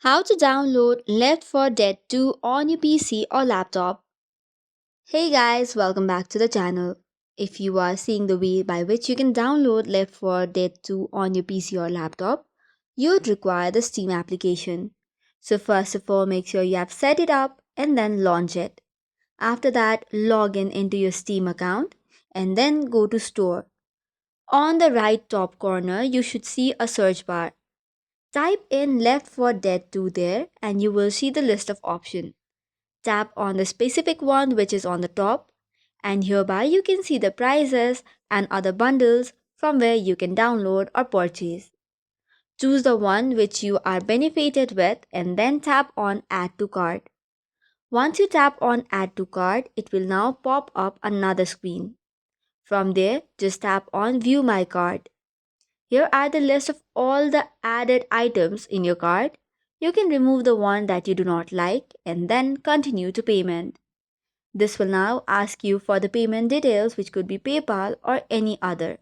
How to download Left 4 Dead 2 on your PC or laptop. Hey guys, welcome back to the channel. If you are seeing the way by which you can download Left 4 Dead 2 on your PC or laptop, you'd require the Steam application. So first of all, make sure you have set it up and then launch it. After that, log in into your Steam account and then go to Store. On the right top corner, you should see a search bar. Type in Left 4 Dead 2 there and you will see the list of options. Tap on the specific one which is on the top, and hereby you can see the prices and other bundles from where you can download or purchase. Choose the one which you are benefited with and then tap on Add to Cart. Once you tap on Add to Cart, it will now pop up another screen. From there, just tap on View My Cart. Here are the list of all the added items in your cart. You can remove the one that you do not like and then continue to payment. This will now ask you for the payment details, which could be PayPal or any other.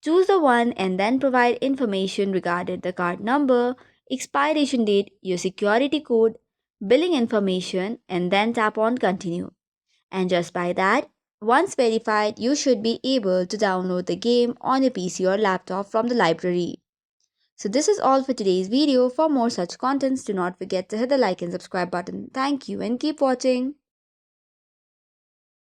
Choose the one and then provide information regarding the card number, expiration date, your security code, billing information, and then tap on continue. And just by that, once verified, you should be able to download the game on your PC or laptop from the library. So this is all for today's video. For more such contents, do not forget to hit the like and subscribe button. Thank you and keep watching.